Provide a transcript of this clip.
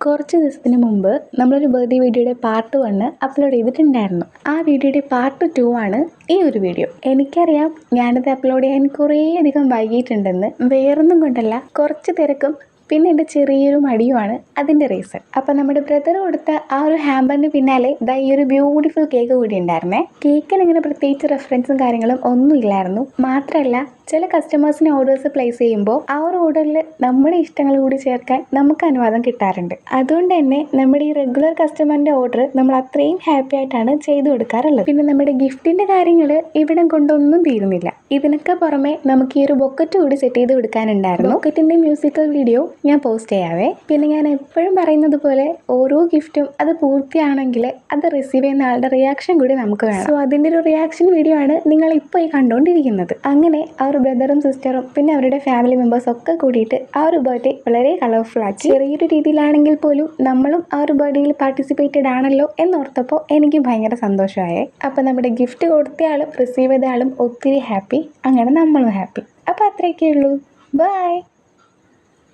കുറച്ച് ദിവസത്തിന് മുമ്പ് നമ്മളൊരു ബർത്ത്ഡേ വീഡിയോയുടെ പാർട്ട് 1 അപ്ലോഡ് ചെയ്തിട്ടുണ്ടായിരുന്നു. ആ വീഡിയോയുടെ പാർട്ട് 2 ആണ് ഈ ഒരു വീഡിയോ. എനിക്കറിയാം ഞാനത് അപ്ലോഡ് ചെയ്യാൻ കുറേ അധികം വൈകിയിട്ടുണ്ടെന്ന്. വേറൊന്നും കൊണ്ടല്ല, കുറച്ച് തിരക്കും പിന്നെ എൻ്റെ ചെറിയൊരു മടിയുമാണ് അതിൻ്റെ റീസൺ. അപ്പം നമ്മുടെ ബ്രദർ കൊടുത്ത ആ ഒരു ഹാമ്പറിന് പിന്നാലെ ഈ ഒരു ബ്യൂട്ടിഫുൾ കേക്ക് കൂടി ഉണ്ടായിരുന്നേ. കേക്കിന് ഇങ്ങനെ പ്രത്യേകിച്ച് റെഫറൻസും കാര്യങ്ങളും ഒന്നും ഇല്ലായിരുന്നു. മാത്രമല്ല, ചില കസ്റ്റമേഴ്സിന് ഓർഡേഴ്സ് പ്ലേസ് ചെയ്യുമ്പോൾ ആ ഒരു ഓർഡറിൽ നമ്മുടെ ഇഷ്ടങ്ങൾ കൂടി ചേർക്കാൻ നമുക്ക് അനുവാദം കിട്ടാറുണ്ട്. അതുകൊണ്ട് തന്നെ നമ്മുടെ ഈ റെഗുലർ കസ്റ്റമറിൻ്റെ ഓർഡർ നമ്മൾ അത്രയും ഹാപ്പി ആയിട്ടാണ് ചെയ്തു കൊടുക്കാറുള്ളത്. പിന്നെ നമ്മുടെ ഗിഫ്റ്റിൻ്റെ കാര്യങ്ങൾ ഇവിടം കൊണ്ടൊന്നും തീരുന്നില്ല. ഇതിനൊക്കെ പുറമെ നമുക്ക് ഈ ഒരു ബൊക്കറ്റ് കൂടി സെറ്റ് ചെയ്ത് കൊടുക്കാനുണ്ടായിരുന്നു. ബൊക്കറ്റിൻ്റെ മ്യൂസിക്കൽ വീഡിയോ ഞാൻ പോസ്റ്റ് ചെയ്യാവേ. പിന്നെ ഞാൻ എപ്പോഴും പറയുന്നത് പോലെ ഓരോ ഗിഫ്റ്റും അത് പൂർത്തിയാണെങ്കിൽ അത് റിസീവ് ചെയ്യുന്ന ആളുടെ റിയാക്ഷൻ കൂടി നമുക്ക് വേണം. സോ അതിൻ്റെ ഒരു റിയാക്ഷൻ വീഡിയോ ആണ് നിങ്ങൾ ഇപ്പോൾ ഈ കണ്ടുകൊണ്ടിരിക്കുന്നത്. അങ്ങനെ ആ ഒരു ബ്രദറും സിസ്റ്ററും പിന്നെ അവരുടെ ഫാമിലി മെമ്പേഴ്സ് ഒക്കെ കൂടിയിട്ട് ആ ഒരു ബർത്ത്ഡേ വളരെ കളർഫുൾ ആക്കി. ചെറിയൊരു രീതിയിലാണെങ്കിൽ പോലും നമ്മളും ആ ഒരു ബർത്ത്ഡേയിൽ പാർട്ടിസിപ്പേറ്റഡ് ആണല്ലോ എന്നോർത്തപ്പോൾ എനിക്ക് ഭയങ്കര സന്തോഷമായേ. അപ്പം നമ്മുടെ ഗിഫ്റ്റ് കൊടുത്ത ആളും റിസീവ് ചെയ്ത ആളും ഒത്തിരി ഹാപ്പി, അങ്ങനെ നമ്മളും ഹാപ്പി. അപ്പോൾ അത്രയൊക്കെ ഉള്ളൂ. ബൈ.